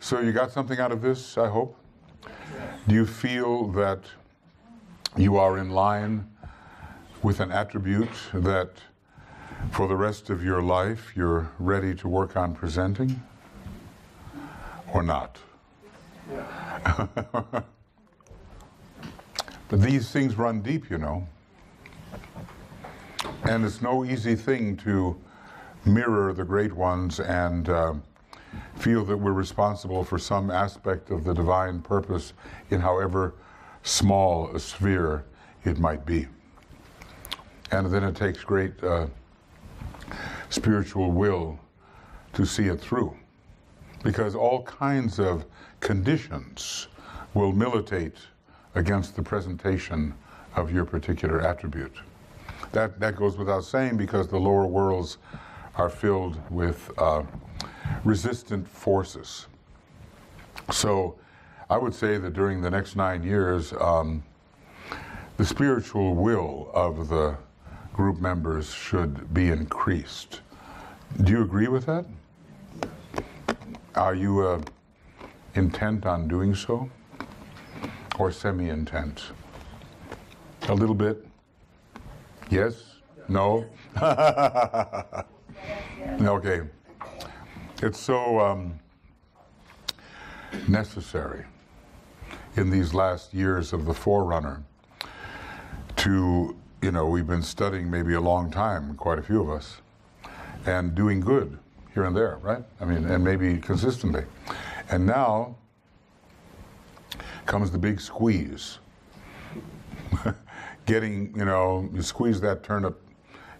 So you got something out of this, I hope? Do you feel that you are in line with an attribute that for the rest of your life you're ready to work on presenting? Or not? Yeah. But these things run deep, you know. And it's no easy thing to mirror the great ones and feel that we're responsible for some aspect of the divine purpose in however small a sphere it might be. And then it takes great spiritual will to see it through, because all kinds of conditions will militate against the presentation of your particular attribute. That goes without saying, because the lower worlds are filled with resistant forces. So I would say that during the next 9 years, the spiritual will of the group members should be increased. Do you agree with that? Are you intent on doing so? Or semi-intent? A little bit? Yes? No? Okay. It's so necessary in these last years of the Forerunner to, you know, we've been studying maybe a long time, quite a few of us, and doing good here and there, right? I mean, and maybe consistently. And now comes the big squeeze. Getting, you know, you squeeze that turnip,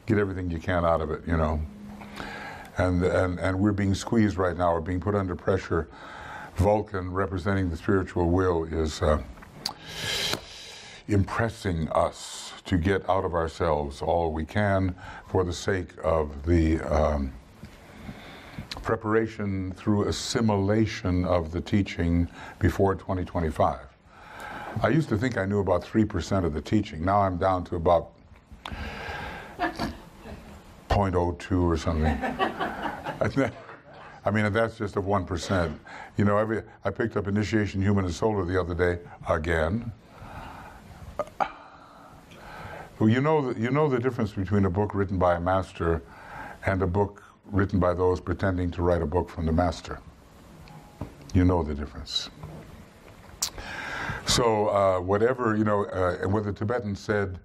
get everything you can out of it, you know. And we're being squeezed right now, we're being put under pressure. Vulcan, representing the spiritual will, is impressing us to get out of ourselves all we can for the sake of the preparation through assimilation of the teaching before 2025. I used to think I knew about 3% of the teaching. Now I'm down to about 0.02 or something. I mean, that's just of 1%. You know, I picked up Initiation Human and Solar the other day again. Well, you know the difference between a book written by a master and a book written by those pretending to write a book from the master. You know the difference. So whatever, you know, what the Tibetan said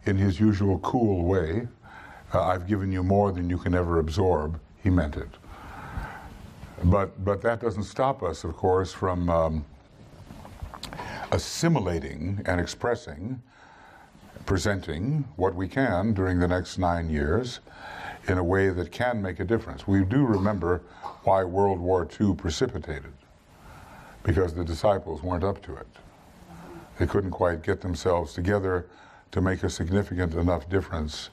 in his usual cool way, I've given you more than you can ever absorb, he meant it. But that doesn't stop us, of course, from assimilating and expressing, presenting what we can during the next 9 years in a way that can make a difference. We do remember why World War II precipitated, because the disciples weren't up to it. They couldn't quite get themselves together to make a significant enough difference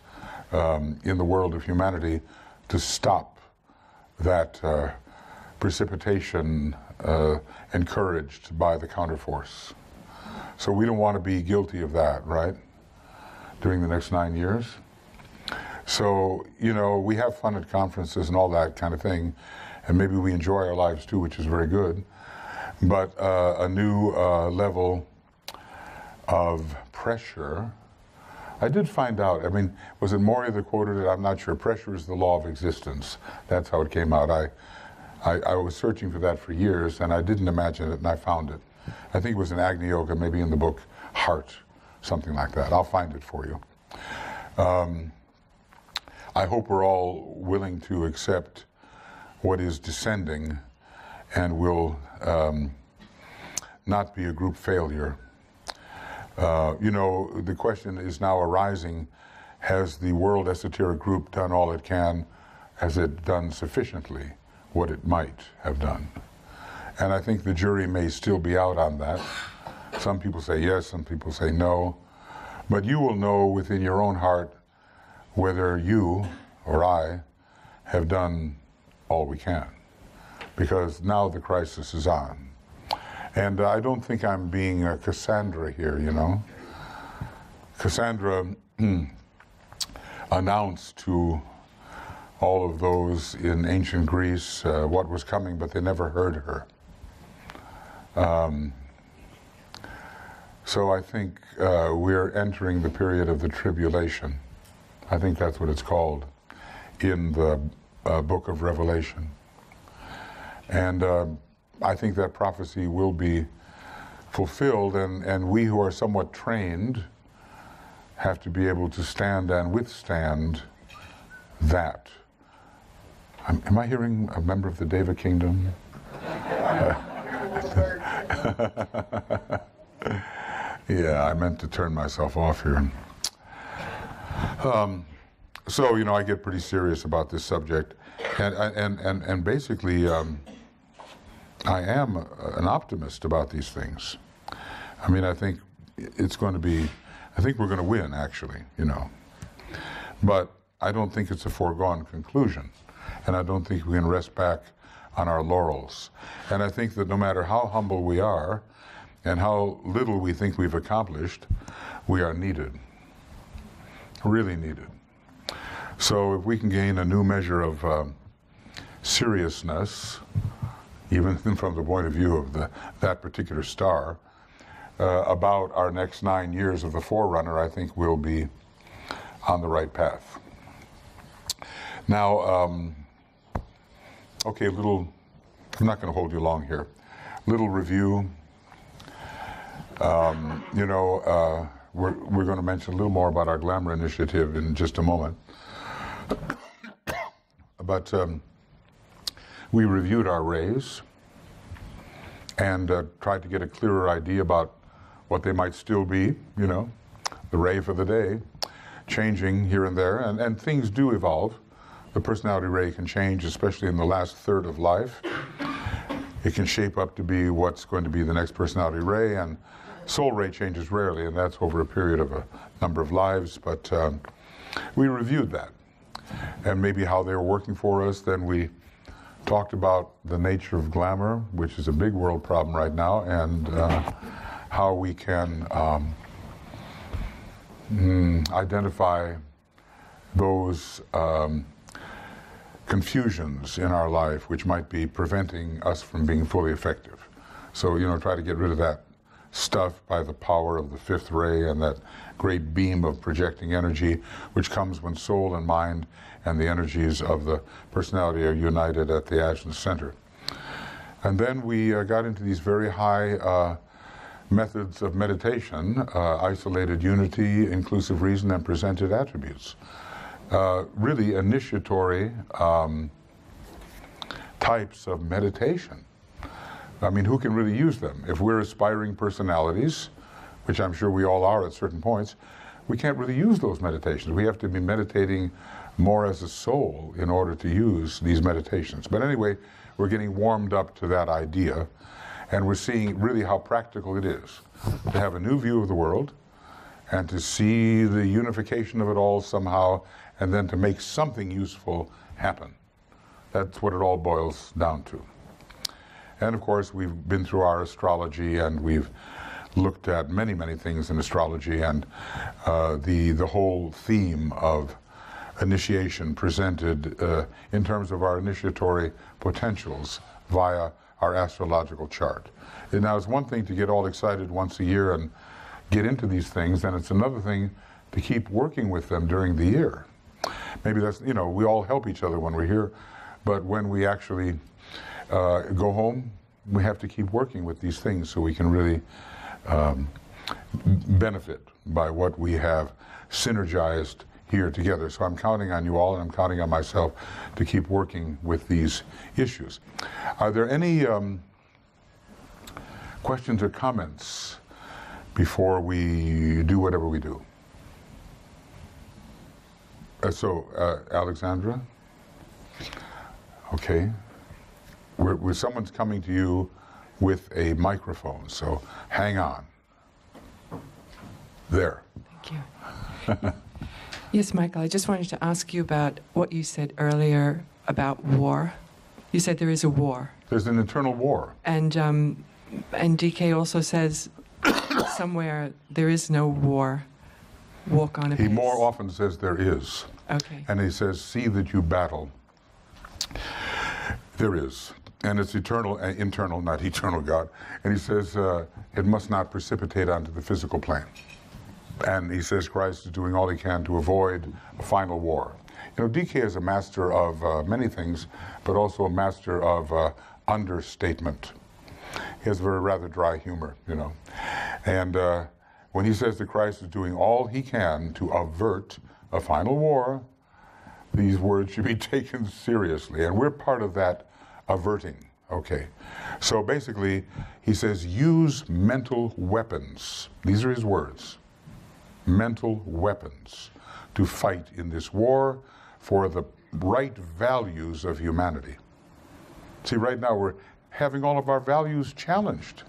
in the world of humanity to stop that precipitation encouraged by the counterforce. So we don't want to be guilty of that, right? During the next 9 years. So, you know, we have fun at conferences and all that kind of thing, and maybe we enjoy our lives too, which is very good. But a new level of pressure. I did find out, I mean, was it Maury that quoted it? I'm not sure. Pressure is the law of existence. That's how it came out. I was searching for that for years, and I didn't imagine it, and I found it. I think it was in Agni Yoga, maybe in the book Heart, something like that. I'll find it for you. I hope we're all willing to accept what is descending and will not be a group failure. You know, the question is now arising, has the World Esoteric Group done all it can? Has it done sufficiently what it might have done? And I think the jury may still be out on that. Some people say yes, some people say no. But you will know within your own heart whether you or I have done all we can. Because now the crisis is on. And I don't think I'm being a Cassandra here, you know. Cassandra announced to all of those in ancient Greece what was coming, but they never heard her. So I think we're entering the period of the tribulation. I think that's what it's called in the book of Revelation. And I think that prophecy will be fulfilled, and we who are somewhat trained have to be able to stand and withstand that. Am I hearing a member of the Deva Kingdom? Yeah, I meant to turn myself off here. So, you know, I get pretty serious about this subject, and basically, I am an optimist about these things. I mean, I think it's going to be, I think we're going to win, actually, you know. But I don't think it's a foregone conclusion, and I don't think we can rest back on our laurels. And I think that no matter how humble we are, and how little we think we've accomplished, we are needed, really needed. So if we can gain a new measure of seriousness, even from the point of view of that particular star, about our next 9 years of the Forerunner, I think we'll be on the right path. Now, okay, I'm not going to hold you long here. Little review. You know, we're going to mention a little more about our Glamour Initiative in just a moment. But we reviewed our rays and tried to get a clearer idea about what they might still be, you know, the ray for the day, changing here and there, and things do evolve. The personality ray can change, especially in the last third of life. It can shape up to be what's going to be the next personality ray, and soul ray changes rarely, and that's over a period of a number of lives, but we reviewed that, and maybe how they were working for us. Then we talked about the nature of glamour, which is a big world problem right now, and how we can identify those confusions in our life which might be preventing us from being fully effective. So, you know, try to get rid of that stuff by the power of the fifth ray and that great beam of projecting energy which comes when soul and mind and the energies of the personality are united at the Ajna center. And then we got into these very high methods of meditation, isolated unity, inclusive reason, and presented attributes. Really initiatory types of meditation. I mean, who can really use them? If we're aspiring personalities, which I'm sure we all are at certain points, we can't really use those meditations. We have to be meditating more as a soul in order to use these meditations. But anyway, we're getting warmed up to that idea, and we're seeing really how practical it is to have a new view of the world and to see the unification of it all somehow, and then to make something useful happen. That's what it all boils down to. And of course, we've been through our astrology, and we've looked at many, many things in astrology, and the whole theme of initiation presented in terms of our initiatory potentials via our astrological chart. And now it's one thing to get all excited once a year and get into these things, and it's another thing to keep working with them during the year. Maybe that's, you know, we all help each other when we're here, but when we actually go home, we have to keep working with these things so we can really benefit by what we have synergized here together. So I'm counting on you all, and I'm counting on myself to keep working with these issues. Are there any questions or comments before we do whatever we do? Alexandra? Okay. Someone's coming to you with a microphone, so hang on. There. Thank you. Yes, Michael, I just wanted to ask you about what you said earlier about war. You said there is a war. There's an internal war. And DK also says somewhere there is no war. Walk on a pace. He more often says there is. Okay. And he says, see that you battle. There is. and it's eternal, internal, not eternal God. And he says it must not precipitate onto the physical plane. And he says Christ is doing all he can to avoid a final war. You know, DK is a master of many things, but also a master of understatement. He has a very rather dry humor, you know. And when he says that Christ is doing all he can to avert a final war, these words should be taken seriously. And we're part of that averting, okay? So basically, he says, use mental weapons. These are his words. Mental weapons to fight in this war for the right values of humanity. See, right now we're having all of our values challenged.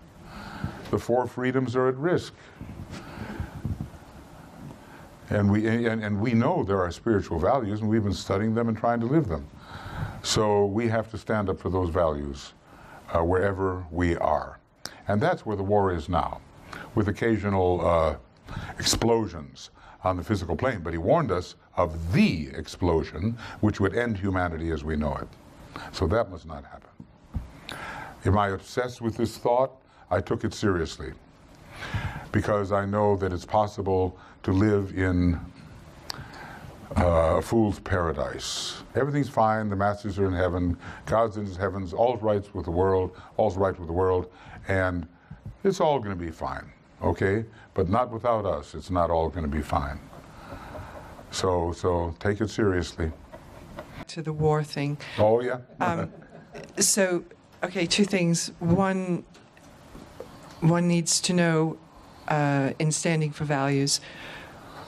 The 4 freedoms are at risk. And we know there are spiritual values, and we've been studying them and trying to live them. So we have to stand up for those values wherever we are. And that's where the war is now, with occasional explosions on the physical plane. But he warned us of the explosion, which would end humanity as we know it. So that must not happen. Am I obsessed with this thought? I took it seriously, because I know that it's possible to live in a fool's paradise. Everything's fine, the masters are in heaven, God's in his heavens, all's right with the world, and it's all going to be fine, okay? But not without us, it's not all going to be fine. So take it seriously. To the war thing. Oh, yeah? So, okay, 2 things. One needs to know, in standing for values,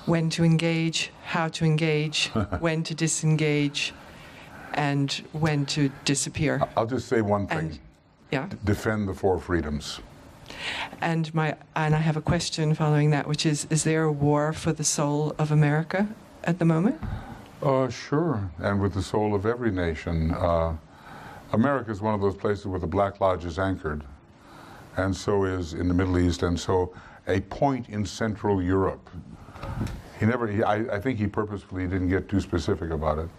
when to engage, how to engage, when to disengage, and when to disappear. I'll just say one thing. And, yeah. Defend the 4 freedoms. And I have a question following that, which is there a war for the soul of America at the moment? Sure, and with the soul of every nation. America is one of those places where the Black Lodge is anchored, and so is in the Middle East, and so a point in Central Europe. I think he purposefully didn't get too specific about it,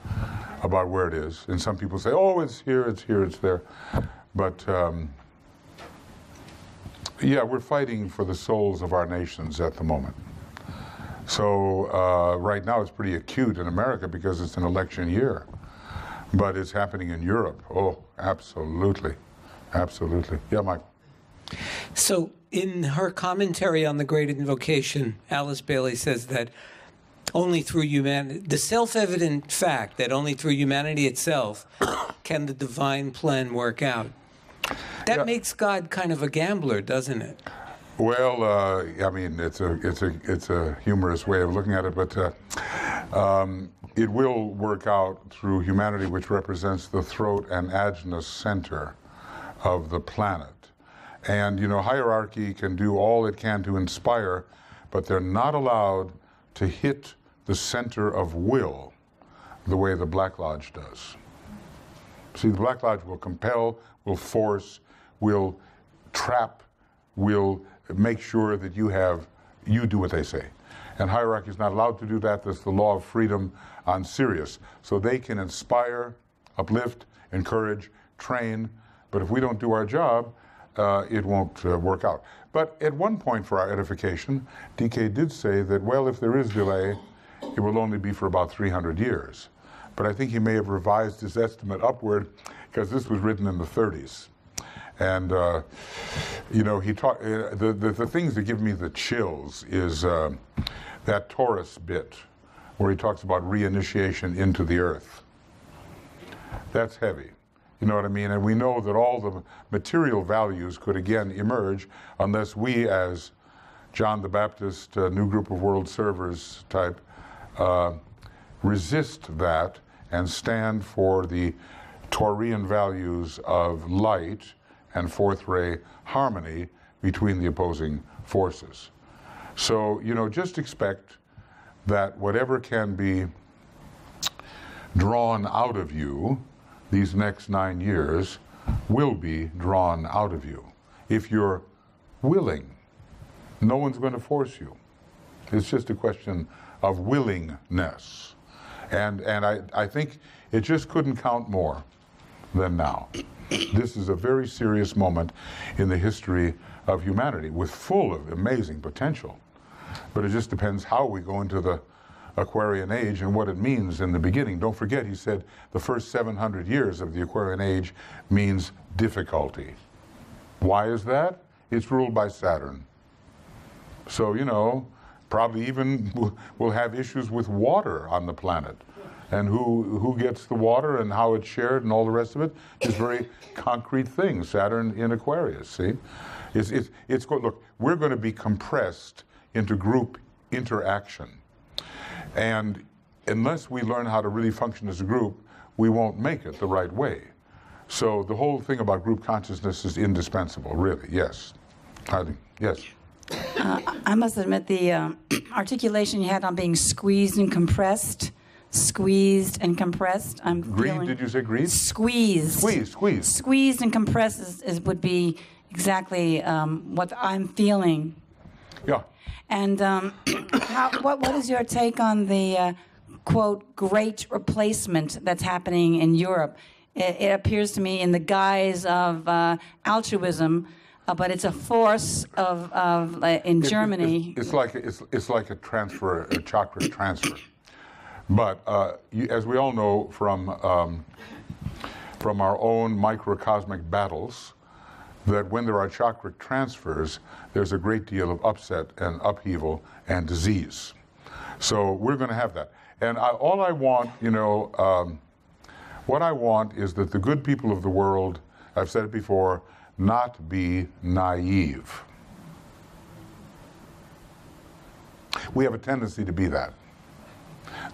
about where it is. And some people say, oh, it's here, it's there. But yeah, we're fighting for the souls of our nations at the moment. So right now it's pretty acute in America because it's an election year. But it's happening in Europe. Oh, absolutely. Absolutely. Yeah, Mike. So in her commentary on the Great Invocation, Alice Bailey says that only through humanity, the self-evident fact that only through humanity itself can the divine plan work out. That makes God kind of a gambler, doesn't it? Well, I mean, it's a humorous way of looking at it, but it will work out through humanity, which represents the throat and agenus center of the planet. And, you know, hierarchy can do all it can to inspire, but they're not allowed to hit the center of will the way the Black Lodge does. See, the Black Lodge will compel, will force, will trap, will make sure that you do what they say. And hierarchy is not allowed to do that. That's the law of freedom on Sirius. So they can inspire, uplift, encourage, train, but if we don't do our job, it won't work out. But at one point, for our edification, DK did say that, well, if there is delay, it will only be for about 300 years. But I think he may have revised his estimate upward because this was written in the 30s. And, you know, he talked, the things that give me the chills is that Taurus bit where he talks about reinitiation into the earth. That's heavy. You know what I mean? And we know that all the material values could again emerge unless we, as John the Baptist, New Group of World Servers type, resist that and stand for the Taurian values of light and fourth ray harmony between the opposing forces. So, you know, just expect that whatever can be drawn out of you these next 9 years will be drawn out of you. If you're willing, no one's going to force you. It's just a question of willingness. And I think it just couldn't count more than now. This is a very serious moment in the history of humanity, with full of amazing potential. But it just depends how we go into the Aquarian age and what it means in the beginning. Don't forget, he said the first 700 years of the Aquarian age means difficulty. Why is that? It's ruled by Saturn. So, you know, probably even we'll have issues with water on the planet. And who gets the water and how it's shared and all the rest of it is very concrete things. Saturn in Aquarius, see? Look, we're going to be compressed into group interaction. And unless we learn how to really function as a group, we won't make it the right way. So the whole thing about group consciousness is indispensable, really, yes. Yes. I must admit the articulation you had on being squeezed and compressed. Squeezed and compressed. I'm Greed, did you say greed? Squeezed. Squeezed. Squeezed and compressed would be exactly what I'm feeling. Yeah. And what is your take on the, quote, great replacement that's happening in Europe? It appears to me in the guise of altruism, but it's a force in Germany. It's like a transfer, a chakra transfer. But as we all know from our own microcosmic battles, that when there are chakra transfers, there's a great deal of upset and upheaval and disease. So we're going to have that. And all I want, you know, what I want is that the good people of the world, I've said it before, not be naive. We have a tendency to be that.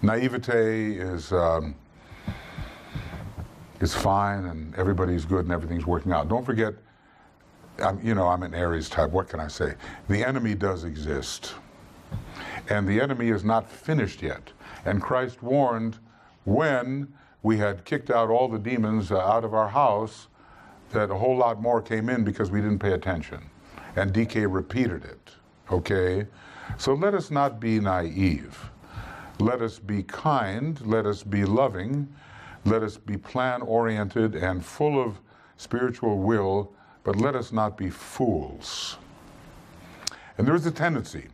Naivete is fine and everybody's good and everything's working out. Don't forget, you know, I'm an Aries type. What can I say? The enemy does exist. And the enemy is not finished yet. And Christ warned when we had kicked out all the demons out of our house that a whole lot more came in because we didn't pay attention. And DK repeated it, okay? So let us not be naive. Let us be kind, let us be loving, let us be plan-oriented and full of spiritual will, but let us not be fools. And there is a tendency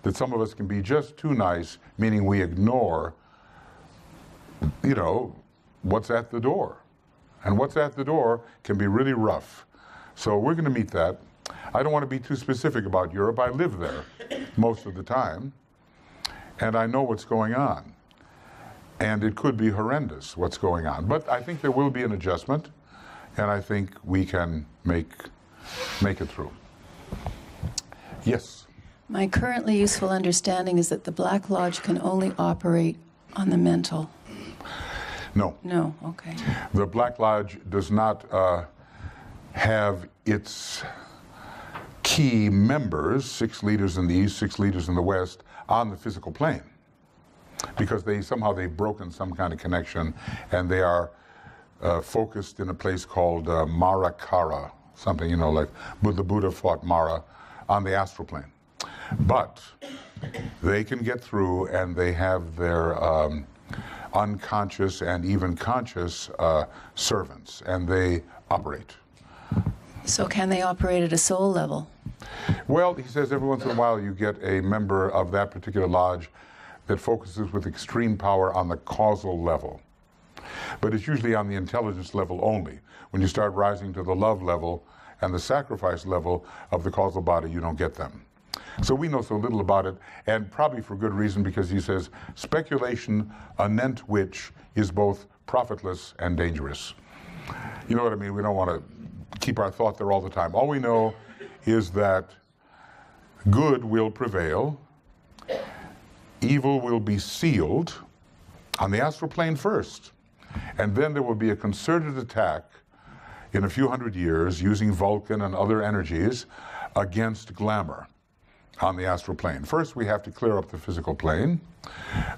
that some of us can be just too nice, meaning we ignore, you know, what's at the door. And what's at the door can be really rough. So we're going to meet that. I don't want to be too specific about Europe. I live there most of the time. And I know what's going on. And it could be horrendous what's going on. But I think there will be an adjustment, and I think we can make it through. Yes? My currently useful understanding is that the Black Lodge can only operate on the mental. No. No, okay. The Black Lodge does not have its key members, 6 leaders in the East, 6 leaders in the West, on the physical plane, because they've broken some kind of connection, and they are focused in a place called Marakara, something, you know, like the Buddha fought Mara on the astral plane. But they can get through, and they have their unconscious and even conscious servants, and they operate. So can they operate at a soul level? Well, he says every once in a while you get a member of that particular lodge that focuses with extreme power on the causal level. But it's usually on the intelligence level only. When you start rising to the love level and the sacrifice level of the causal body, you don't get them. So we know so little about it, and probably for good reason, because he says speculation anent which is both profitless and dangerous. You know what I mean? We don't want to keep our thought there all the time. All we know is that good will prevail, evil will be sealed on the astral plane first, and then there will be a concerted attack in a few hundred years using Vulcan and other energies against glamour on the astral plane. First, we have to clear up the physical plane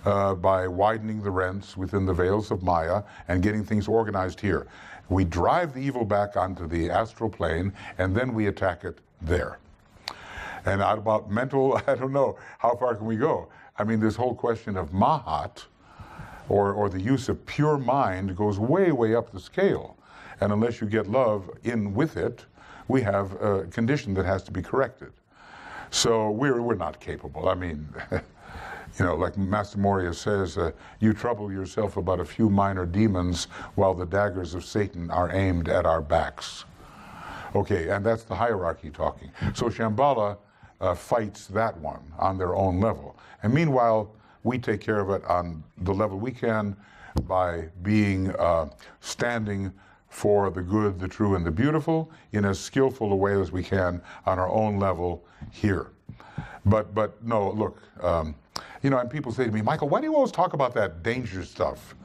by widening the rents within the veils of Maya and getting things organized here. We drive the evil back onto the astral plane, and then we attack it there. And out about mental, I don't know, how far can we go? I mean, this whole question of Mahat, or the use of pure mind, goes way, way up the scale. And unless you get love in with it, we have a condition that has to be corrected. So we're not capable. I mean, you know, like Master Moria says, you trouble yourself about a few minor demons while the daggers of Satan are aimed at our backs. Okay, and that's the hierarchy talking. So Shambhala fights that one on their own level. And meanwhile, we take care of it on the level we can by being standing for the good, the true, and the beautiful in as skillful a way as we can on our own level here. But no, look, you know, and people say to me, Michael, why do you always talk about that danger stuff?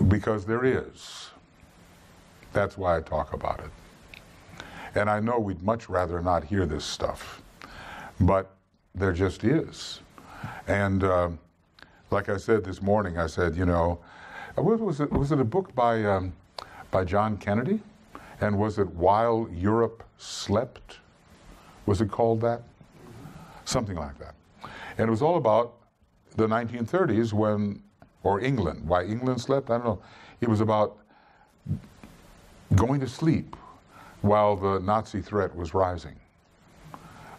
Because there is. That's why I talk about it. And I know we'd much rather not hear this stuff, but there just is. And like I said this morning, I said, you know, was it a book by John Kennedy? And was it While Europe Slept? Was it called that? Something like that. And it was all about the 1930s when, or England, why England slept, I don't know. It was about going to sleep while the Nazi threat was rising.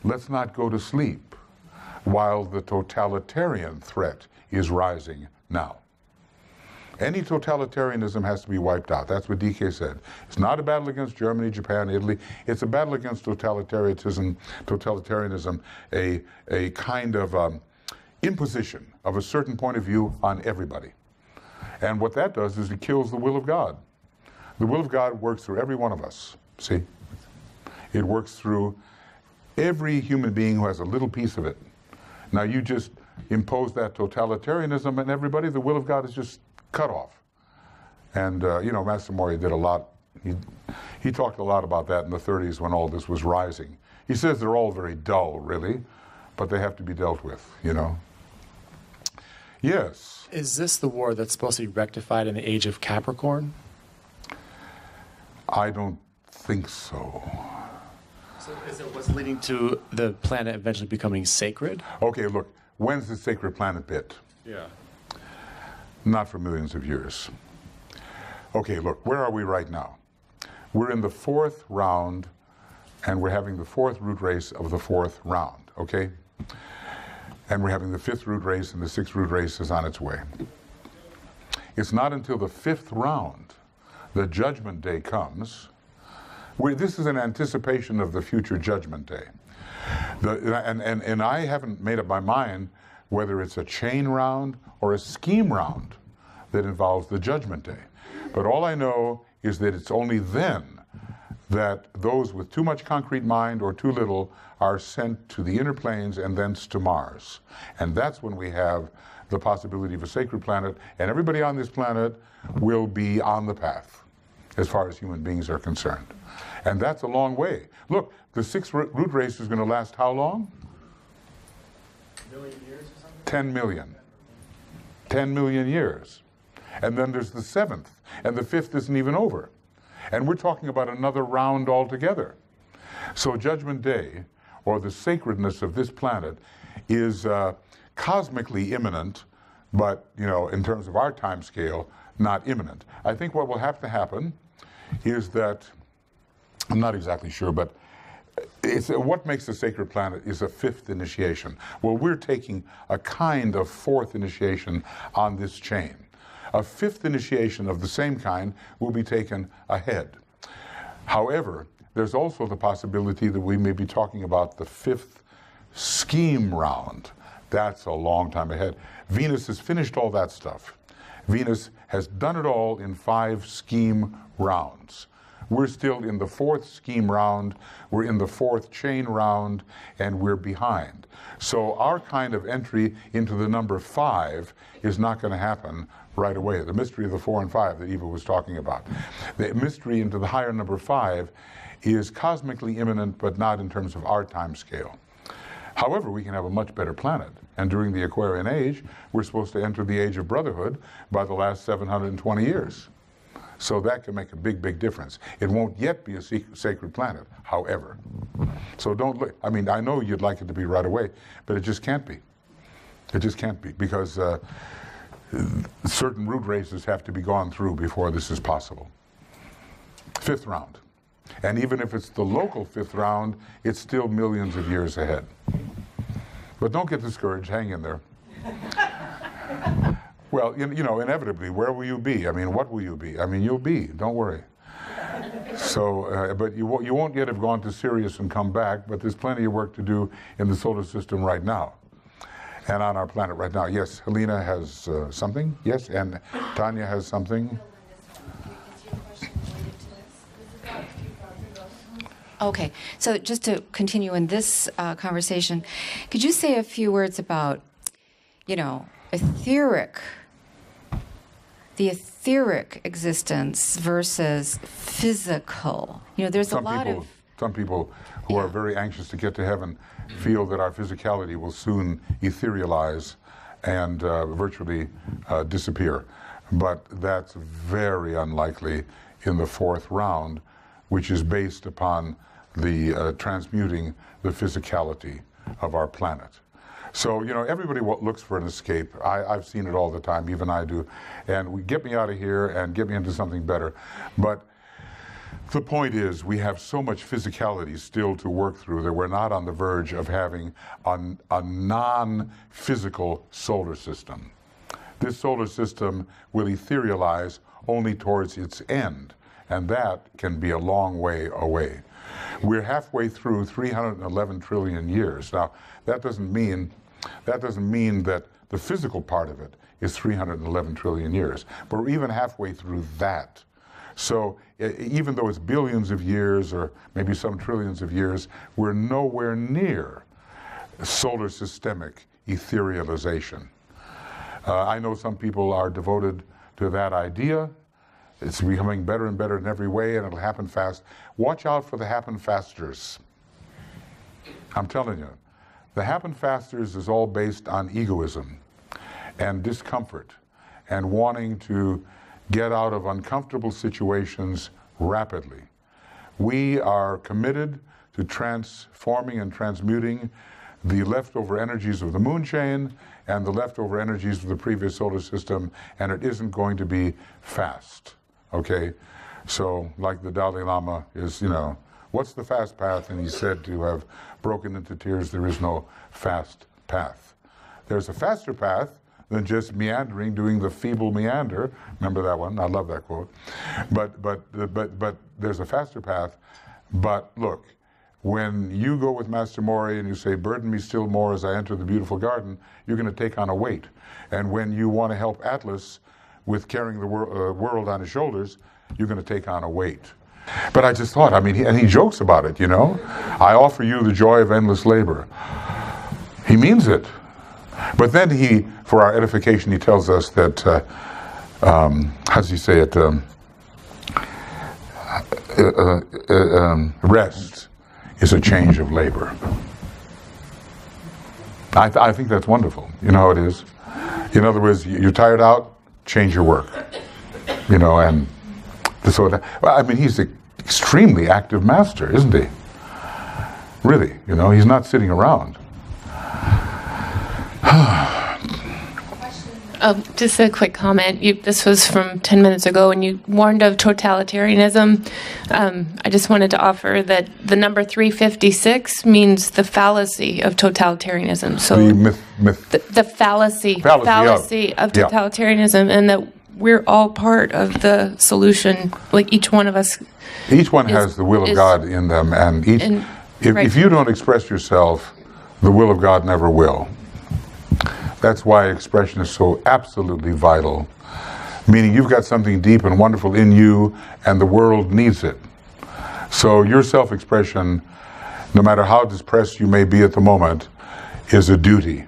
Let's not go to sleep while the totalitarian threat is rising now. Any totalitarianism has to be wiped out. That's what DK said. It's not a battle against Germany, Japan, Italy. It's a battle against totalitarianism, a kind of imposition of a certain point of view on everybody. And what that does is it kills the will of God. The will of God works through every one of us, see? It works through every human being who has a little piece of it. Now you just impose that totalitarianism on everybody, the will of God is just cut off. And you know, Master Moria did a lot, he talked a lot about that in the 30s when all this was rising. He says they're all very dull, really, but they have to be dealt with, you know. Yes. Is this the war that's supposed to be rectified in the age of Capricorn? I don't think so. So is it what's leading to the planet eventually becoming sacred? Okay, look, when's the sacred planet bit? Yeah. Not for millions of years. Okay, look, where are we right now? We're in the 4th round, and we're having the 4th root race of the 4th round, okay? And we're having the 5th root race, and the 6th root race is on its way. It's not until the 5th round the Judgment Day comes. This is an anticipation of the future Judgment Day. And I haven't made up my mind whether it's a chain round or a scheme round that involves the Judgment Day. But all I know is that it's only then that those with too much concrete mind or too little are sent to the inner planes and thence to Mars. And that's when we have the possibility of a sacred planet, and everybody on this planet will be on the path as far as human beings are concerned. And that's a long way. Look, the 6th root race is going to last how long? 1 million years or something? 10 million. 10 million years. And then there's the 7th, and the 5th isn't even over. And we're talking about another round altogether. So Judgment Day, or the sacredness of this planet, is cosmically imminent, but, you know, in terms of our time scale, not imminent. I think what will have to happen is that, I'm not exactly sure, but what makes a sacred planet is a 5th initiation. Well, we're taking a kind of 4th initiation on this chain. A 5th initiation of the same kind will be taken ahead. However, there's also the possibility that we may be talking about the 5th scheme round. That's a long time ahead. Venus has finished all that stuff. Venus has done it all in 5 scheme rounds. We're still in the 4th scheme round, we're in the 4th chain round, and we're behind. So our kind of entry into the number 5 is not going to happen right away. The mystery of the 4 and 5 that Eva was talking about. The mystery into the higher number 5 is cosmically imminent, but not in terms of our time scale. However, we can have a much better planet. And during the Aquarian Age, we're supposed to enter the age of brotherhood by the last 720 years. So that can make a big, big difference. It won't yet be a sacred planet, however. So don't look, I mean, I know you'd like it to be right away, but it just can't be. It just can't be, because certain root races have to be gone through before this is possible. fifth round. And even if it's the local fifth round, it's still millions of years ahead. But don't get discouraged, hang in there. Well, you know, inevitably, where will you be? I mean, what will you be? I mean, you'll be, don't worry. So, but you won't yet have gone to Sirius and come back, but there's plenty of work to do in the solar system right now. And on our planet right now. Yes, Helena has something. Yes, and Tanya has something. Okay, so just to continue in this conversation, could you say a few words about, you know, the etheric existence versus physical? You know, there's a lot of... Some people who are very anxious to get to heaven feel that our physicality will soon etherealize and virtually disappear. But that's very unlikely in the fourth round, which is based upon the transmuting the physicality of our planet. So, you know, everybody looks for an escape. I've seen it all the time, even I do. And we get me out of here and get me into something better. But the point is, we have so much physicality still to work through that we're not on the verge of having a non-physical solar system. This solar system will etherealize only towards its end, and that can be a long way away. We're halfway through 311 trillion years. Now, that doesn't mean that the physical part of it is 311 trillion years, but we're even halfway through that. So even though it's billions of years or maybe some trillions of years, we're nowhere near solar systemic etherealization. I know some people are devoted to that idea. It's becoming better and better in every way, and it'll happen fast. Watch out for the happen fasters. I'm telling you, the happen fasters is all based on egoism and discomfort and wanting to get out of uncomfortable situations rapidly. We are committed to transforming and transmuting the leftover energies of the moon chain and the leftover energies of the previous solar system, and it isn't going to be fast, okay? So, like the Dalai Lama is, you know, what's the fast path? And he's said to have broken into tears, there is no fast path. There's a faster path than just meandering, doing the feeble meander. Remember that one? I love that quote. But there's a faster path. But look, when you go with Master Mori and you say, burden me still more as I enter the beautiful garden, you're going to take on a weight. And when you want to help Atlas with carrying the world on his shoulders, you're going to take on a weight. But I just thought, I mean, and he jokes about it, you know? I offer you the joy of endless labor. He means it. But then he, for our edification, he tells us that, how does he say it? Rest is a change of labor. I think that's wonderful. You know how it is? In other words, you're tired out, change your work. You know, and so that, well, I mean, he's an extremely active master, isn't he? Really, you know, he's not sitting around. Just a quick comment. This was from 10 minutes ago, and you warned of totalitarianism. I just wanted to offer that the number 356 means the fallacy of totalitarianism. So the fallacy of totalitarianism, and that we're all part of the solution. Like each one of us. Each one has the will of God in them, and if you don't express yourself, the will of God never will. That's why expression is so absolutely vital. Meaning you've got something deep and wonderful in you, and the world needs it. So your self-expression, no matter how depressed you may be at the moment, is a duty.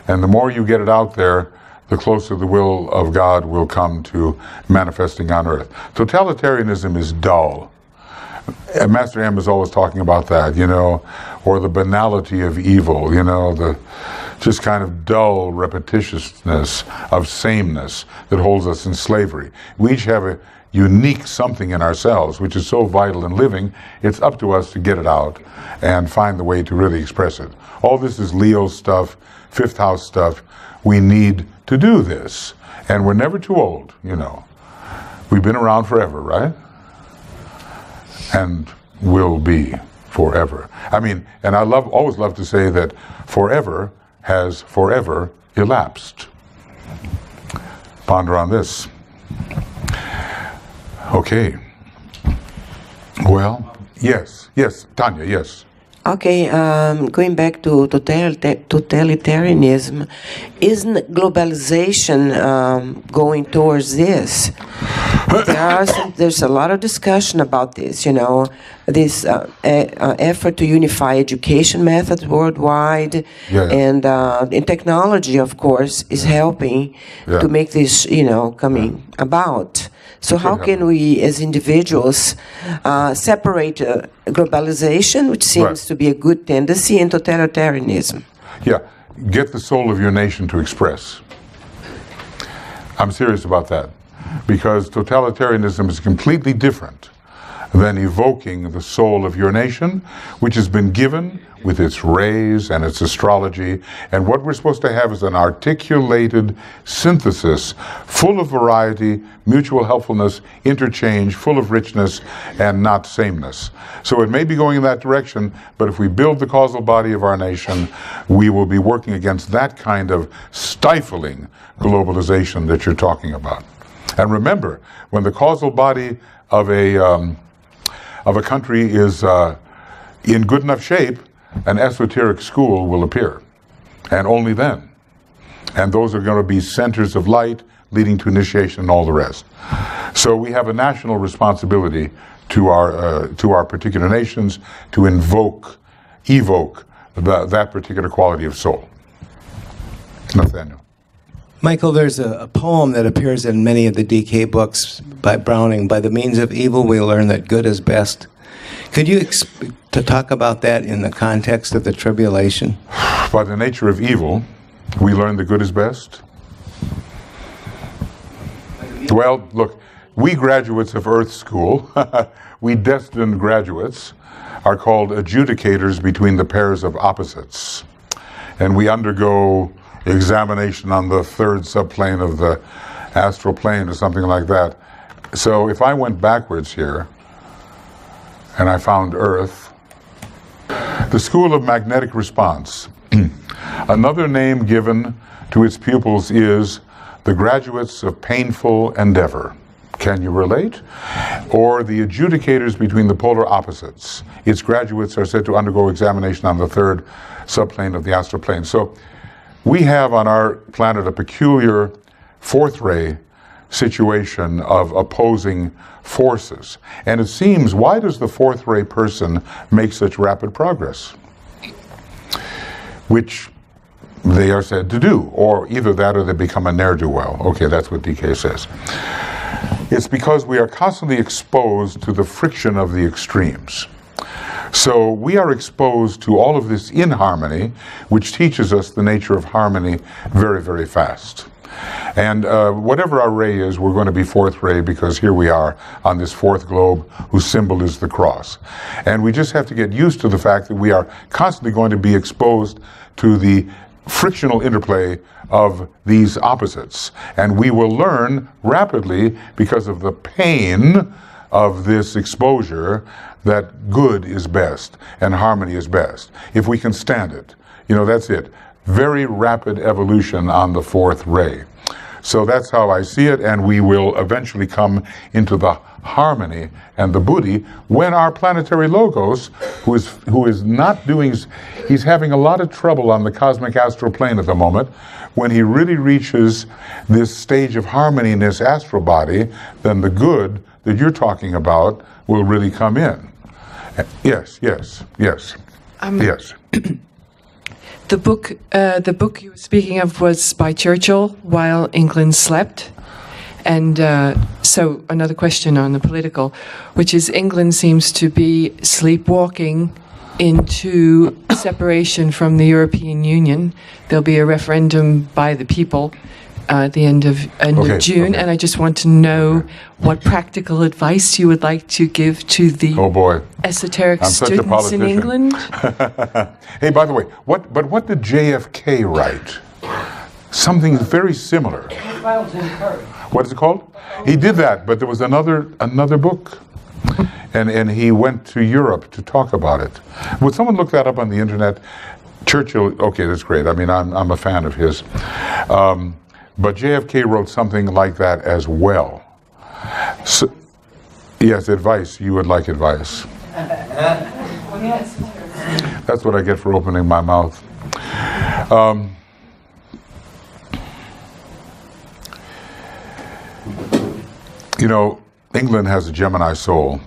And the more you get it out there, the closer the will of God will come to manifesting on earth. Totalitarianism is dull. And Master M is always talking about that, you know, or the banality of evil, you know, the just kind of dull repetitiousness of sameness that holds us in slavery. We each have a unique something in ourselves which is so vital in living, it's up to us to get it out and find the way to really express it. All this is Leo stuff, fifth house stuff. We need to do this. And we're never too old, you know. We've been around forever, right? and will be forever. I mean, and I always love to say that forever has forever elapsed. Ponder on this. Okay. Well, yes, Tanya, yes. Okay, going back to totalitarianism, isn't globalization going towards this? There's a lot of discussion about this, you know, this effort to unify education methods worldwide, and technology, of course, is helping to make this, you know, coming about. So how can we, as individuals, separate globalization, which seems to be a good tendency, and totalitarianism? Yeah, get the soul of your nation to express. I'm serious about that, because totalitarianism is completely different than evoking the soul of your nation, which has been given with its rays and its astrology, and what we're supposed to have is an articulated synthesis, full of variety, mutual helpfulness, interchange, full of richness, and not sameness. So it may be going in that direction, but if we build the causal body of our nation, we will be working against that kind of stifling globalization that you're talking about. And remember, when the causal body of a country is in good enough shape, an esoteric school will appear, and only then. And those are going to be centers of light leading to initiation and all the rest. So we have a national responsibility to our particular nations to evoke that particular quality of soul. Nathaniel. Michael, there's a poem that appears in many of the DK books by Browning. By the means of evil, we learn that good is best. Could you talk about that in the context of the tribulation? By the nature of evil, we learn that good is best. Well, look, we graduates of Earth School, we destined graduates, are called adjudicators between the pairs of opposites. And we undergo examination on the third subplane of the astral plane or something like that. So if I went backwards here, and I found Earth, the School of Magnetic Response. Another name given to its pupils is the graduates of painful endeavor. Can you relate? Or the adjudicators between the polar opposites. Its graduates are said to undergo examination on the third subplane of the astral plane. So we have on our planet a peculiar fourth ray situation of opposing forces. And it seems, why does the fourth ray person make such rapid progress? Which they are said to do, or either that or they become a ne'er-do-well. Okay, that's what DK says. It's because we are constantly exposed to the friction of the extremes. So we are exposed to all of this inharmony, which teaches us the nature of harmony very, very fast. And whatever our ray is, we're going to be fourth ray, because here we are on this fourth globe whose symbol is the cross. And we just have to get used to the fact that we are constantly going to be exposed to the frictional interplay of these opposites. And we will learn rapidly, because of the pain of this exposure, that good is best and harmony is best. If we can stand it, you know, that's it. Very rapid evolution on the fourth ray. So that's how I see it, and we will eventually come into the harmony and the buddhi when our planetary logos, who is not doing, he's having a lot of trouble on the cosmic astral plane at the moment. When he really reaches this stage of harmony in his astral body, then the good that you're talking about will really come in. Yes. Yes. The book you were speaking of was by Churchill, While England Slept. And so another question on the political, which is England seems to be sleepwalking into separation from the European Union. There'll be a referendum by the people at the end of June, and I just want to know what practical advice you would like to give to the esoteric students in England. Hey, by the way, what did JFK write? Something very similar. What is it called? He did that, but there was another book, And he went to Europe to talk about it. Would someone look that up on the internet? Churchill, okay, that's great. I mean, I'm a fan of his. But JFK wrote something like that as well. So, yes, advice. You would like advice. That's what I get for opening my mouth. You know, England has a Gemini soul.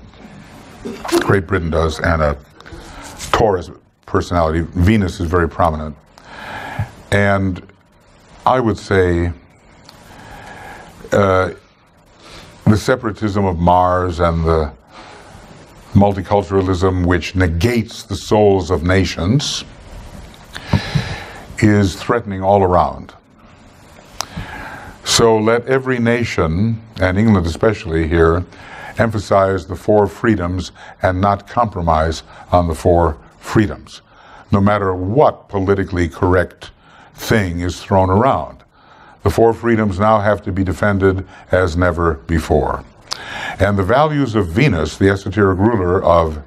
Great Britain does, and a Taurus personality. Venus is very prominent. And I would say the separatism of Mars and the multiculturalism which negates the souls of nations is threatening all around. So let every nation, and England especially here, emphasize the 4 freedoms and not compromise on the 4 freedoms, no matter what politically correct thing is thrown around. The 4 freedoms now have to be defended as never before. And the values of Venus, the esoteric ruler of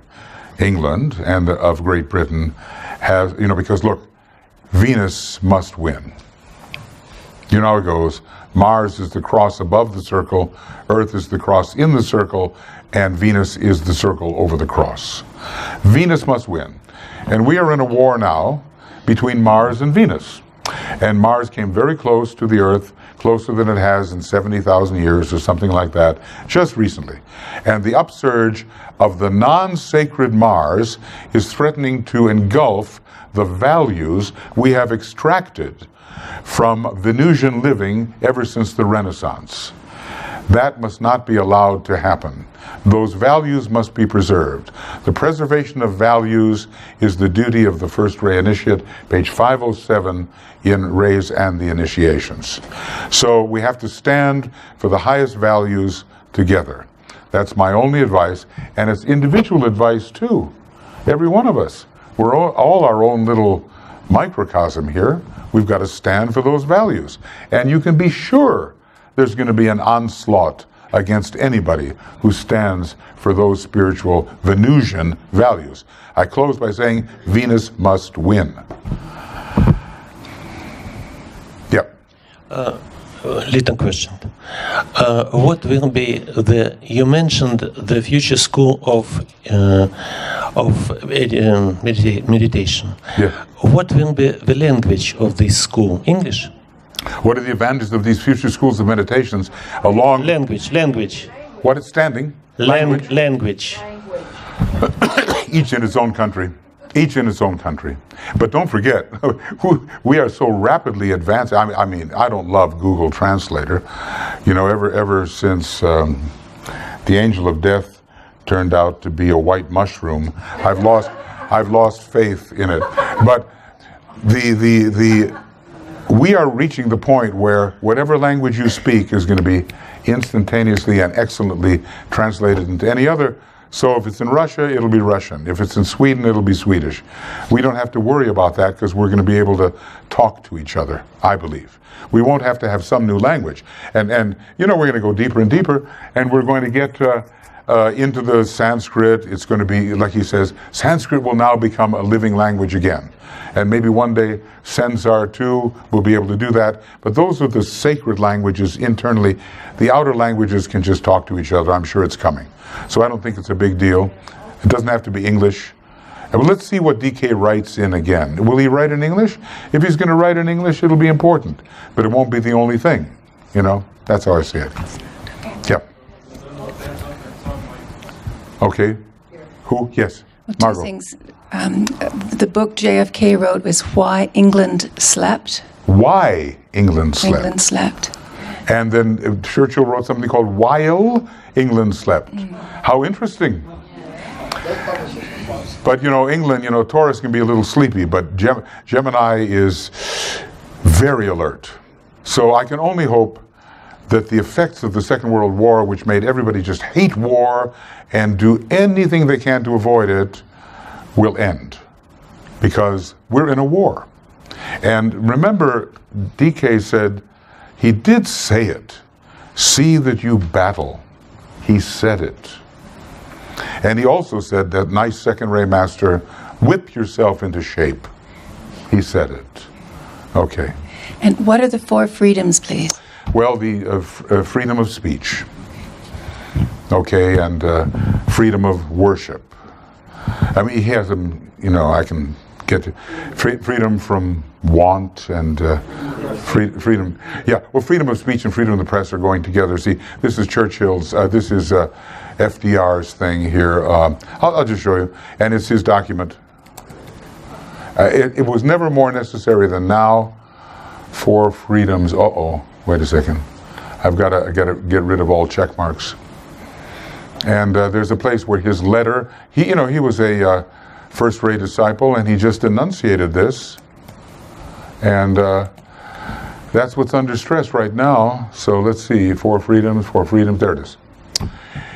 England and of Great Britain, have, you know, because look, Venus must win. You know how it goes. Mars is the cross above the circle, Earth is the cross in the circle, and Venus is the circle over the cross. Venus must win. And we are in a war now between Mars and Venus. And Mars came very close to the Earth, closer than it has in 70,000 years or something like that, just recently. And the upsurge of the non-sacred Mars is threatening to engulf the values we have extracted from Venusian living ever since the Renaissance. That must not be allowed to happen. Those values must be preserved. The preservation of values is the duty of the first ray initiate, page 507 in Rays and the Initiations. So we have to stand for the highest values together. That's my only advice, and it's individual advice too. Every one of us. We're all our own little microcosm here. We've got to stand for those values. And you can be sure there's going to be an onslaught against anybody who stands for those spiritual Venusian values. I close by saying Venus must win. Yep. Little question. What will be you mentioned the future school of meditation. Yeah. What will be the language of this school? English? What are the advantages of these future schools of meditations along... Language. What it's standing? Language. Each in its own country. Each in its own country. But don't forget, we are so rapidly advancing. I mean, I don't love Google Translator. You know, ever since the angel of death turned out to be a white mushroom, I've lost faith in it. But we are reaching the point where whatever language you speak is going to be instantaneously and excellently translated into any other. So if it's in Russia, it'll be Russian. If it's in Sweden, it'll be Swedish. We don't have to worry about that because we're going to be able to talk to each other, I believe. We won't have to have some new language. And you know, we're going to go deeper and deeper, and we're going to get into the Sanskrit. It's going to be, like he says, Sanskrit will now become a living language again. And maybe one day Sensar too will be able to do that. But those are the sacred languages internally. The outer languages can just talk to each other. I'm sure it's coming. So I don't think it's a big deal. It doesn't have to be English. Well, let's see what DK writes in again. Will he write in English? If he's going to write in English, it'll be important. But it won't be the only thing. You know, that's how I see it. Yep. Okay. Who? Yes. Well, two Margot. things. The book JFK wrote was Why England Slept. Why England Slept. England Slept. And then Churchill wrote something called While England Slept. How interesting. But you know, England, you know, Taurus can be a little sleepy, but Gemini is very alert. So I can only hope that the effects of the Second World War, which made everybody just hate war and do anything they can to avoid it, will end. Because we're in a war. And remember, DK said, he did say it. See that you battle. He said it. And he also said that nice second-ray master, whip yourself into shape. He said it. Okay. And what are the 4 freedoms, please? Well, the freedom of speech. Okay, and freedom of worship. I mean, he has them, you know, I can get to freedom from want and freedom. Yeah, well, freedom of speech and freedom of the press are going together. See, this is Churchill's, this is FDR's thing here. I'll just show you. And it's his document. It was never more necessary than now for freedoms. Wait a second. I've got to get rid of all check marks. And there's a place where his letter, he was a first-rate disciple, and he just enunciated this. And that's what's under stress right now. So let's see, 4 freedoms, there it is.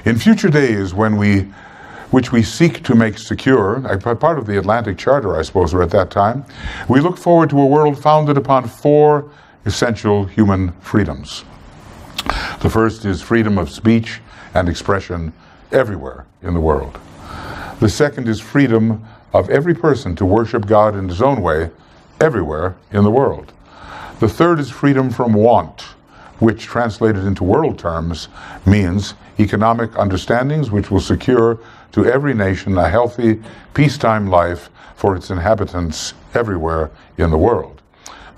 In future days, which we seek to make secure, part of the Atlantic Charter, I suppose, or at that time, we look forward to a world founded upon 4 essential human freedoms. The first is freedom of speech and expression everywhere in the world. The second is freedom of every person to worship God in his own way everywhere in the world. The third is freedom from want, which translated into world terms means economic understandings which will secure to every nation a healthy, peacetime life for its inhabitants everywhere in the world.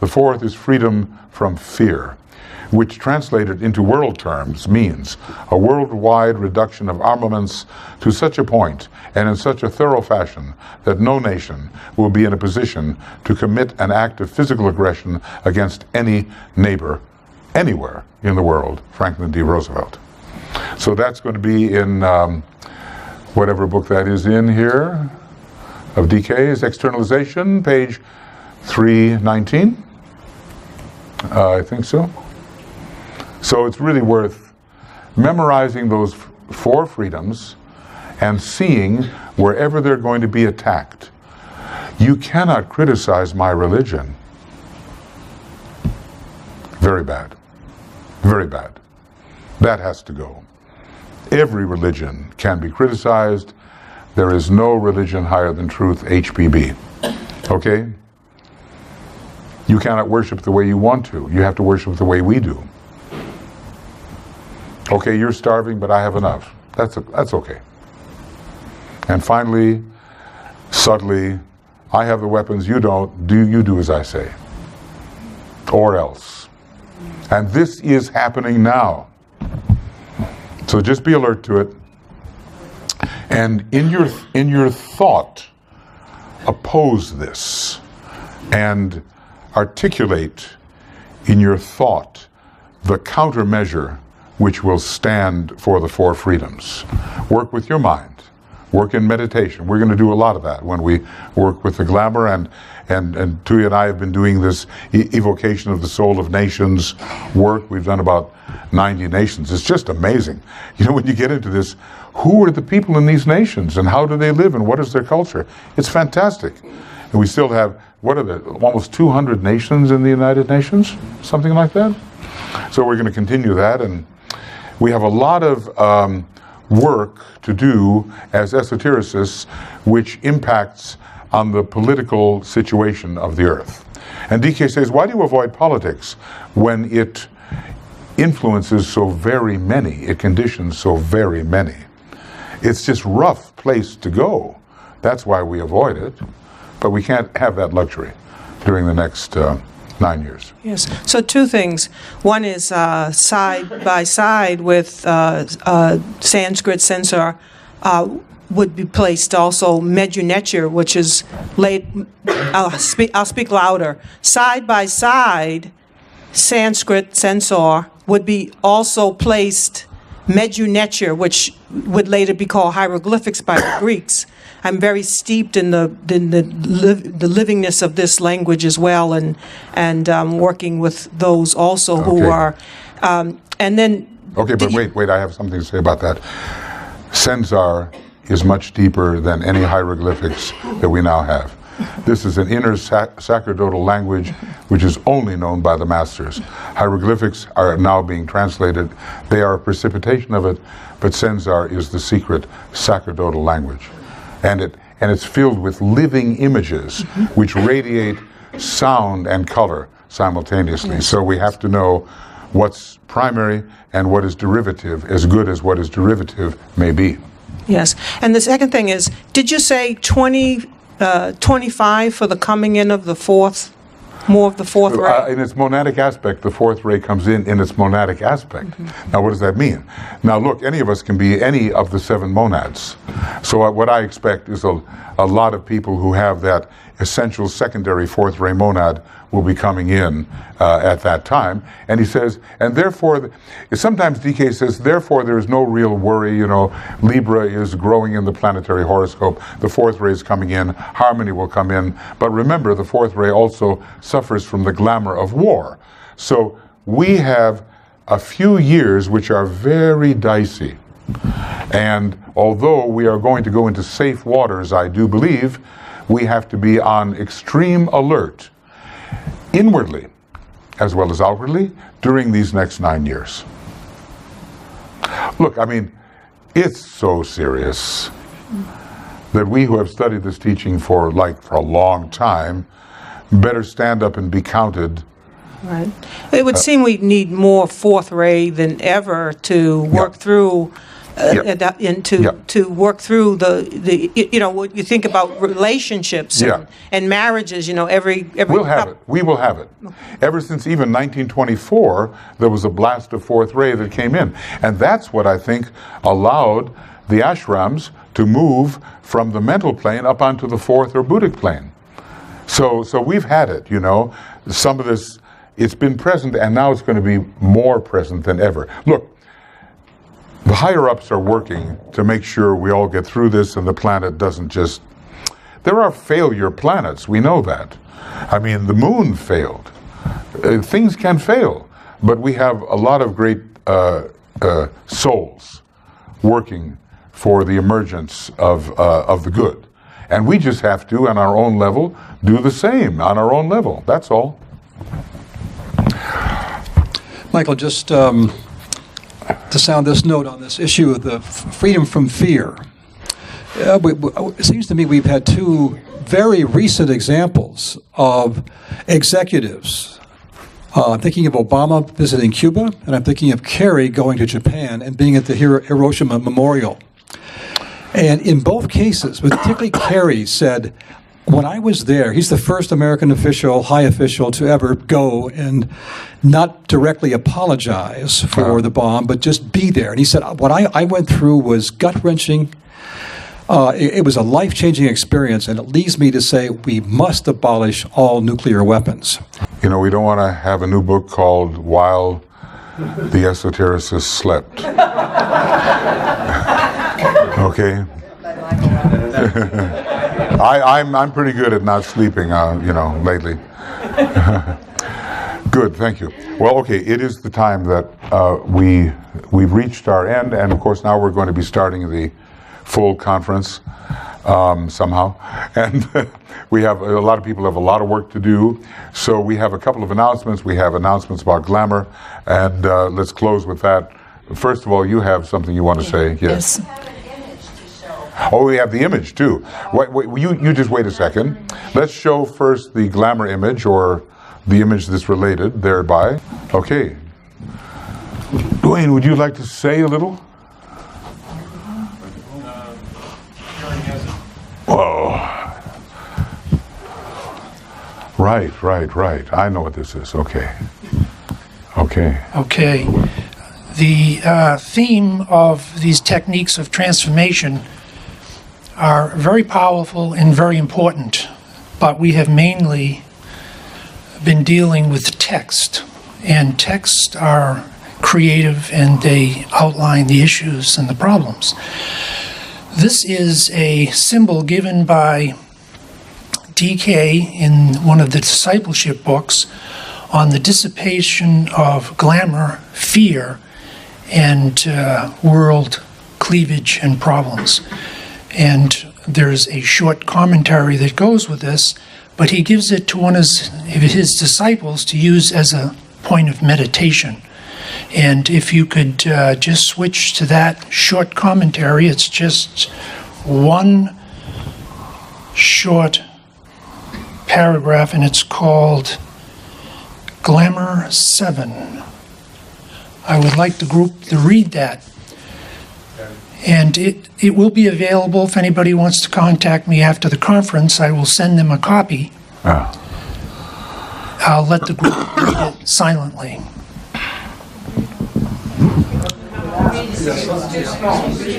The fourth is freedom from fear, which translated into world terms means a worldwide reduction of armaments to such a point and in such a thorough fashion that no nation will be in a position to commit an act of physical aggression against any neighbor anywhere in the world. Franklin D. Roosevelt. So that's going to be in whatever book that is in here of DK's Externalization, page 319. I think so. So it's really worth memorizing those 4 freedoms and seeing wherever they're going to be attacked. You cannot criticize my religion. Very bad. Very bad. That has to go. Every religion can be criticized. There is no religion higher than truth, HPB. Okay? You cannot worship the way you want to. You have to worship the way we do. Okay, you're starving, but I have enough. That's okay. And finally, subtly, I have the weapons you don't. You do as I say. Or else. And this is happening now. So just be alert to it. And in your thought, oppose this. And articulate in your thought the countermeasure which will stand for the 4 freedoms. Work with your mind. Work in meditation. We're going to do a lot of that when we work with the glamour, and Tuya and I have been doing this evocation of the soul of nations work. We've done about 90 nations. It's just amazing. You know, when you get into this, who are the people in these nations and how do they live and what is their culture? It's fantastic. And we still have, what are there, almost 200 nations in the United Nations? Something like that? So we're going to continue that, and we have a lot of work to do as esotericists which impacts on the political situation of the earth. And DK says, why do you avoid politics when it influences so very many, it conditions so very many? It's just rough place to go. That's why we avoid it. But we can't have that luxury during the next 9 years. Yes. So 2 things. One is side by side with Sanskrit censor would be placed also Medjunecher, which is late. I'll speak louder. Side by side, Sanskrit censor would be also placed Medjunecher, which would later be called hieroglyphics by the Greeks. I'm very steeped in the livingness of this language as well, and working with those also who are, and then. Okay, but wait, I have something to say about that. Censor is much deeper than any hieroglyphics that we now have. This is an inner sacerdotal language which is only known by the masters. Hieroglyphics are now being translated. They are a precipitation of it, but Senzar is the secret sacerdotal language. And it's filled with living images which radiate sound and color simultaneously. Yes. So we have to know what's primary and what is derivative, as good as what is derivative may be. Yes. And the second thing is, did you say 25 for the coming in of the fourth, more of the fourth ray? In its monadic aspect, the fourth ray comes in its monadic aspect. Now, what does that mean? Now, look, any of us can be any of the 7 monads. So what I expect is a lot of people who have that essential secondary fourth ray monad will be coming in at that time. And he says, and therefore, sometimes DK says, therefore there is no real worry, you know, Libra is growing in the planetary horoscope, the fourth ray is coming in, harmony will come in. But remember, the fourth ray also suffers from the glamour of war. So we have a few years which are very dicey. And although we are going to go into safe waters, I do believe, we have to be on extreme alert, inwardly as well as outwardly, during these next 9 years. Look, I mean, it's so serious that we who have studied this teaching for a long time better stand up and be counted. Right. It would seem we need more fourth ray than ever to work through to work through the you know, what you think about relationships and marriages, you know, every we'll have it. We will have it. Ever since even 1924, there was a blast of fourth ray that came in, and that's what I think allowed the ashrams to move from the mental plane up onto the fourth or Buddhic plane. So we've had it, you know. Some of this, it's been present, and now it's going to be more present than ever. Look, the higher-ups are working to make sure we all get through this and the planet doesn't just... There are failure planets, we know that. I mean, the moon failed. Things can fail, but we have a lot of great souls working for the emergence of the good. And we just have to, on our own level, do the same on our own level. That's all. Michael, just to sound this note on this issue of the freedom from fear. It seems to me we've had 2 very recent examples of executives. I'm thinking of Obama visiting Cuba, and I'm thinking of Kerry going to Japan and being at the Hiroshima Memorial. And in both cases, but particularly Kerry said, when I was there, he's the first American official, high official, to ever go and not directly apologize for the bomb, but just be there. And he said, what I went through was gut-wrenching. It was a life-changing experience, and it leads me to say we must abolish all nuclear weapons. You know, we don't want to have a new book called While the Esotericists Slept. Okay? I'm pretty good at not sleeping, you know, lately. Good, thank you. Well, okay, it is the time that we've reached our end, and of course now we're going to be starting the full conference somehow. And we have a lot of people have a lot of work to do. So we have a couple of announcements. We have announcements about glamour, and let's close with that. First of all, you have something you want to say? Yes. Oh, we have the image too. Wait, you just wait a second. Let's show first the glamour image, or the image that's related thereby. Okay. Dwayne, would you like to say a little? Whoa. Right. I know what this is. Okay. The theme of these techniques of transformation are very powerful and very important, but we have mainly been dealing with text, and texts are creative and they outline the issues and the problems. This is a symbol given by DK in one of the discipleship books on the dissipation of glamour, fear, and world cleavage and problems. And there's a short commentary that goes with this, but he gives it to one of his disciples to use as a point of meditation. And if you could just switch to that short commentary, it's just one short paragraph, and it's called Glamour 7. I would like the group to read that. And it will be available if anybody wants to contact me after the conference. I will send them a copy. I'll let the group read it silently.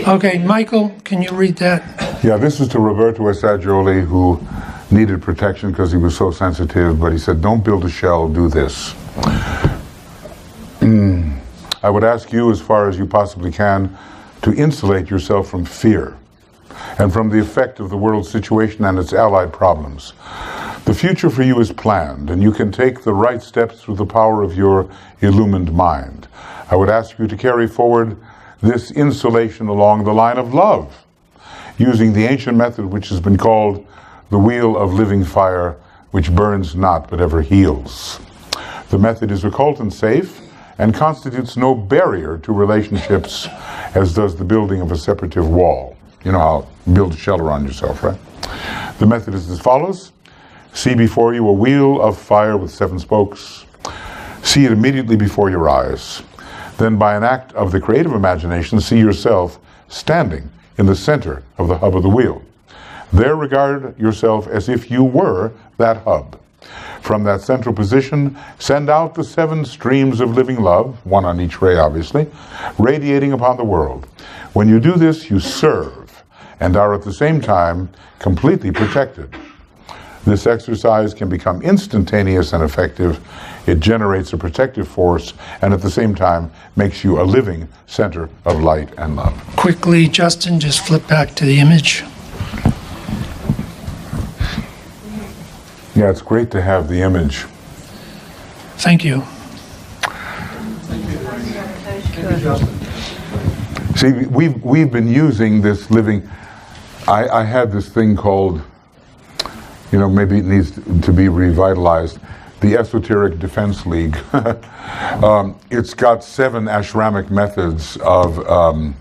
Okay, Michael, can you read that? Yeah, this is to Roberto Assagioli, who needed protection because he was so sensitive, but he said, don't build a shell, do this. I would ask you, as far as you possibly can, to insulate yourself from fear and from the effect of the world situation and its allied problems. The future for you is planned, and you can take the right steps through the power of your illumined mind. I would ask you to carry forward this insulation along the line of love, using the ancient method which has been called the wheel of living fire, which burns not but ever heals. The method is occult and safe, and constitutes no barrier to relationships, as does the building of a separative wall. You know how you build a shell around yourself, right? The method is as follows. See before you a wheel of fire with 7 spokes. See it immediately before your eyes. Then by an act of the creative imagination, see yourself standing in the center of the hub of the wheel. There regard yourself as if you were that hub. From that central position, send out the 7 streams of living love, one on each ray obviously, radiating upon the world. When you do this, you serve, and are at the same time completely protected. This exercise can become instantaneous and effective. It generates a protective force, and at the same time makes you a living center of light and love. Quickly, Justin, just flip back to the image. Yeah, it's great to have the image. Thank you. See, we've been using this living. I had this thing called, you know, maybe it needs to be revitalized, the Esoteric Defense League. It's got 7 ashramic methods of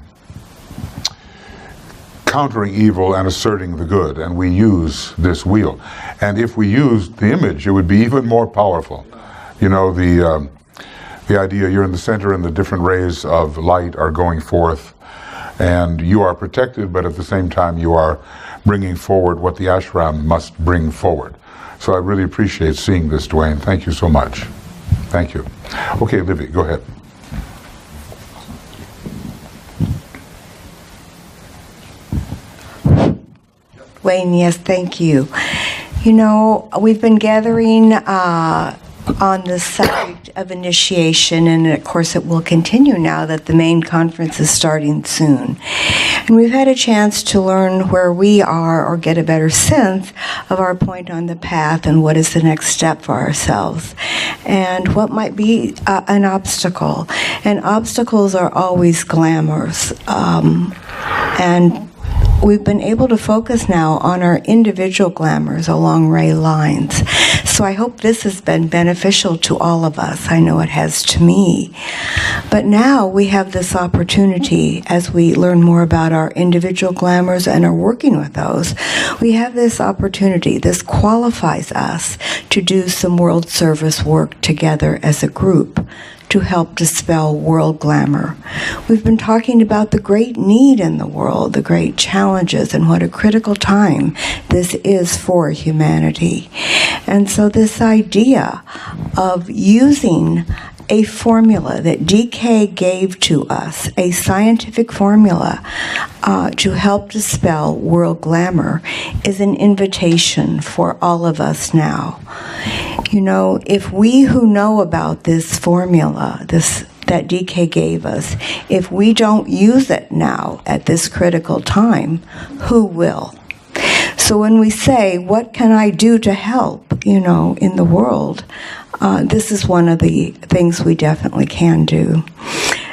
countering evil and asserting the good, and we use this wheel. And if we used the image, it would be even more powerful. You know, the idea you're in the center and the different rays of light are going forth, and you are protected, but at the same time you are bringing forward what the ashram must bring forward. So I really appreciate seeing this, Dwayne. Thank you so much. Thank you. Okay, Livy, go ahead. Wayne, yes, thank you. You know, we've been gathering on the subject of initiation, and of course it will continue now that the main conference is starting soon. And we've had a chance to learn where we are, or get a better sense of our point on the path and what is the next step for ourselves, and what might be an obstacle. And obstacles are always glamorous. And we've been able to focus now on our individual glamours along ray lines. So I hope this has been beneficial to all of us. I know it has to me. But now we have this opportunity, as we learn more about our individual glamours and are working with those, we have this opportunity. This qualifies us to do some world service work together as a group, to help dispel world glamour. We've been talking about the great need in the world, the great challenges, and what a critical time this is for humanity. And so this idea of using a formula that DK gave to us, a scientific formula to help dispel world glamour, is an invitation for all of us now. You know, if we who know about this formula, that DK gave us, if we don't use it now at this critical time, who will? So when we say, what can I do to help, you know, in the world, this is one of the things we definitely can do.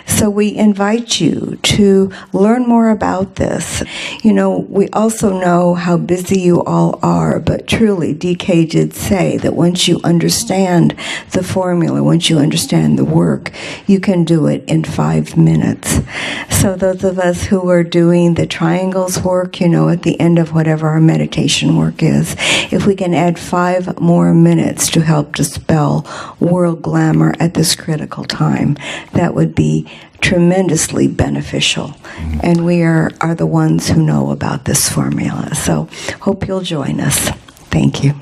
So we invite you to learn more about this. You know, we also know how busy you all are, but truly, DK did say that once you understand the formula, once you understand the work, you can do it in 5 minutes. So those of us who are doing the triangles work, you know, at the end of whatever our meditation work is, if we can add 5 more minutes to help dispel world glamour at this critical time, that would be tremendously beneficial. And we are the ones who know about this formula. So hope you'll join us. Thank you.